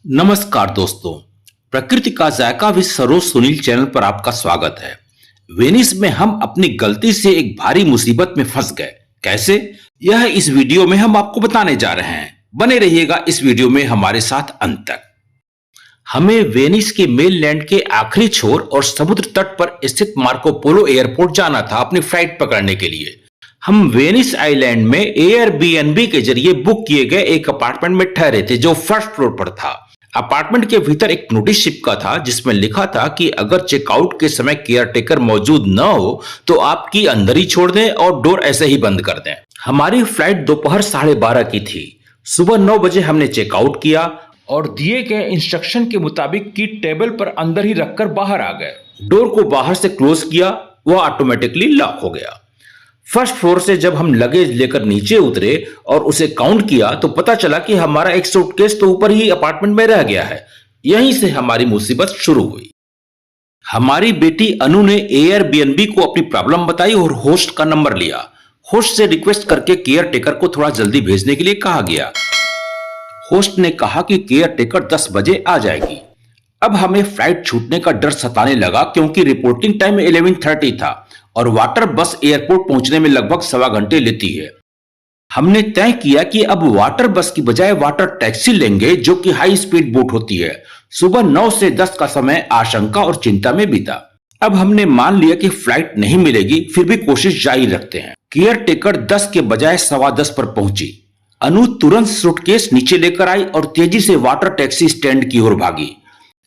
नमस्कार दोस्तों, प्रकृति का जायका विद सरोज सुनील चैनल पर आपका स्वागत है। वेनिस में हम अपनी गलती से एक भारी मुसीबत में फंस गए। कैसे? यह इस वीडियो में हम आपको बताने जा रहे हैं। बने रहिएगा इस वीडियो में हमारे साथ अंत तक। हमें वेनिस के मेनलैंड के आखिरी छोर और समुद्र तट पर स्थित मार्को पोलो एयरपोर्ट जाना था अपनी फ्लाइट पकड़ने के लिए। हम वेनिस आइलैंड में एयरबीएनबी के जरिए बुक किए गए एक अपार्टमेंट में ठहरे थे जो फर्स्ट फ्लोर पर था। अपार्टमेंट के भीतर एक नोटिस चिपका था जिसमें लिखा था कि अगर चेकआउट के समय केयरटेकर मौजूद न हो तो आपकी अंदर ही छोड़ दें और डोर ऐसे ही बंद कर दें। हमारी फ्लाइट दोपहर 12:30 की थी। सुबह 9 बजे हमने चेकआउट किया और दिए गए इंस्ट्रक्शन के मुताबिक की टेबल पर अंदर ही रखकर बाहर आ गए। डोर को बाहर से क्लोज किया, वह ऑटोमेटिकली लॉक हो गया। फर्स्ट फ्लोर से जब हम लगेज लेकर नीचे उतरे और उसे काउंट किया तो पता चला कि हमारा एक सूटकेस तो ऊपर ही अपार्टमेंट में रह गया है। यहीं से हमारी मुसीबत शुरू हुई। हमारी बेटी अनु ने एयरबीएनबी को अपनी प्रॉब्लम बताई और होस्ट का नंबर लिया। होस्ट से रिक्वेस्ट करके केयर टेकर को थोड़ा जल्दी भेजने के लिए कहा गया। होस्ट ने कहा कि केयर टेकर 10 बजे आ जाएगी। अब हमें फ्लाइट छूटने का डर सताने लगा क्योंकि रिपोर्टिंग टाइम 11:30 था और वाटर बस एयरपोर्ट पहुंचने में लगभग 1.25 घंटे लेती है। हमने तय किया कि अब वाटर बस की बजाय वाटर टैक्सी लेंगे जो कि हाई स्पीड बोट होती है। सुबह 9 से 10 का समय आशंका और चिंता में बीता। अब हमने मान लिया कि फ्लाइट नहीं मिलेगी, फिर भी कोशिश जारी रखते हैं। केयर टेकर 10 के बजाय 10:15 पर पहुंची। अनु तुरंत सूटकेस नीचे लेकर आई और तेजी से वाटर टैक्सी स्टैंड की ओर भागी।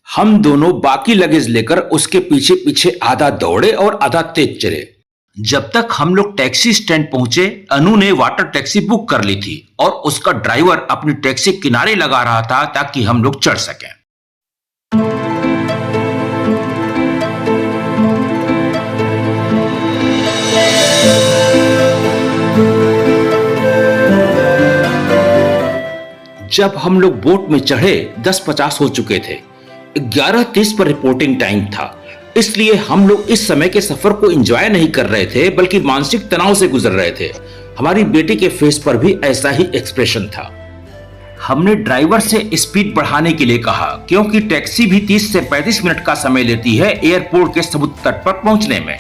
हम दोनों बाकी लगेज लेकर उसके पीछे पीछे आधा दौड़े और आधा तेज चले। जब तक हम लोग टैक्सी स्टैंड पहुंचे, अनु ने वाटर टैक्सी बुक कर ली थी और उसका ड्राइवर अपनी टैक्सी किनारे लगा रहा था ताकि हम लोग चढ़ सकें। जब हम लोग बोट में चढ़े 10:50 हो चुके थे। 11:30 पर रिपोर्टिंग टाइम था, इसलिए हम लोग इस समय के सफर को एंजॉय नहीं कर रहे थे बल्कि मानसिक तनाव से गुजर रहे थे। हमारी बेटी के फेस पर भी ऐसा ही एक्सप्रेशन था। हमने ड्राइवर से स्पीड बढ़ाने के लिए कहा क्योंकि टैक्सी भी 30 से 35 मिनट का समय लेती है एयरपोर्ट के समुद्र तट पर पहुंचने में।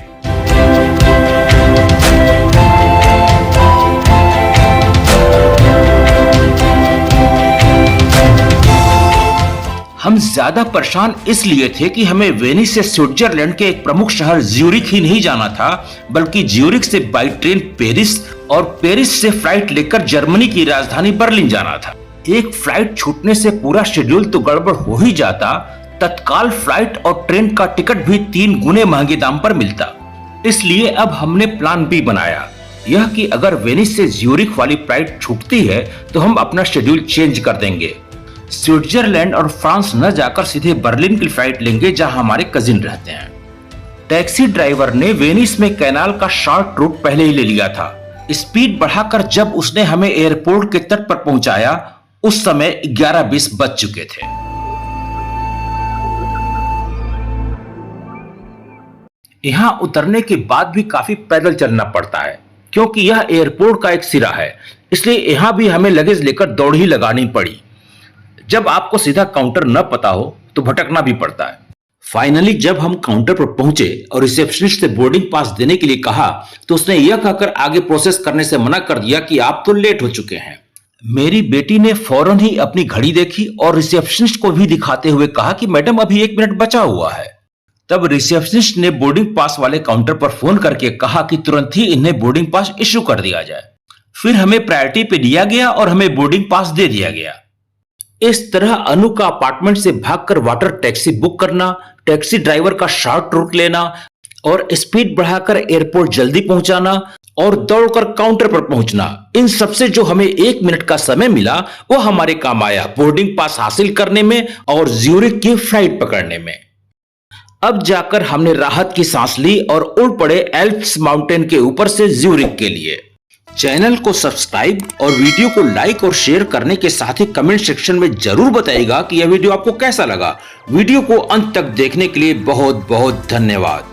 हम ज्यादा परेशान इसलिए थे कि हमें वेनिस से स्विट्जरलैंड के एक प्रमुख शहर ज्यूरिख ही नहीं जाना था बल्कि ज्यूरिख से बाई ट्रेन पेरिस और पेरिस से फ्लाइट लेकर जर्मनी की राजधानी बर्लिन जाना था। एक फ्लाइट छूटने से पूरा शेड्यूल तो गड़बड़ हो ही जाता, तत्काल फ्लाइट और ट्रेन का टिकट भी 3 गुने महंगे दाम पर मिलता। इसलिए अब हमने प्लान बी बनाया, यह कि अगर वेनिस से ज्यूरिख वाली फ्लाइट छूटती है तो हम अपना शेड्यूल चेंज कर देंगे। स्विट्जरलैंड और फ्रांस न जाकर सीधे बर्लिन की फ्लाइट लेंगे जहां हमारे कजिन रहते हैं। टैक्सी ड्राइवर ने वेनिस में कैनाल का शॉर्ट रूट पहले ही ले लिया था। स्पीड बढ़ाकर जब उसने हमें एयरपोर्ट के तट पर पहुंचाया उस समय 11:20 बज चुके थे। यहां उतरने के बाद भी काफी पैदल चलना पड़ता है क्योंकि यह एयरपोर्ट का एक सिरा है, इसलिए यहां भी हमें लगेज लेकर दौड़ ही लगानी पड़ी। जब आपको सीधा काउंटर न पता हो तो भटकना भी पड़ता है। फाइनली जब हम काउंटर पर पहुंचे और रिसेप्शनिस्ट से बोर्डिंग पास देने के लिए कहा तो उसने यह कहकर आगे प्रोसेस करने से मना कर दिया कि आप तो लेट हो चुके हैं। मेरी बेटी ने फौरन ही अपनी घड़ी देखी और रिसेप्शनिस्ट को भी दिखाते हुए कहा कि मैडम अभी 1 मिनट बचा हुआ है। तब रिसेप्शनिस्ट ने बोर्डिंग पास वाले काउंटर पर फोन करके कहा कि तुरंत ही इन्हें बोर्डिंग पास इश्यू कर दिया जाए। फिर हमें प्रायोरिटी पे लिया गया और हमें बोर्डिंग पास दे दिया गया। इस तरह अनु का अपार्टमेंट से भागकर वाटर टैक्सी बुक करना, टैक्सी ड्राइवर का शॉर्ट रूट लेना और स्पीड बढ़ाकर एयरपोर्ट जल्दी पहुंचाना और दौड़कर काउंटर पर पहुंचना, इन सबसे जो हमें 1 मिनट का समय मिला वो हमारे काम आया बोर्डिंग पास हासिल करने में और ज्यूरिख की फ्लाइट पकड़ने में। अब जाकर हमने राहत की सांस ली और उड़ पड़े एल्प्स माउंटेन के ऊपर से ज्यूरिख के लिए। चैनल को सब्सक्राइब और वीडियो को लाइक और शेयर करने के साथ ही कमेंट सेक्शन में जरूर बताइएगा कि यह वीडियो आपको कैसा लगा। वीडियो को अंत तक देखने के लिए बहुत बहुत धन्यवाद।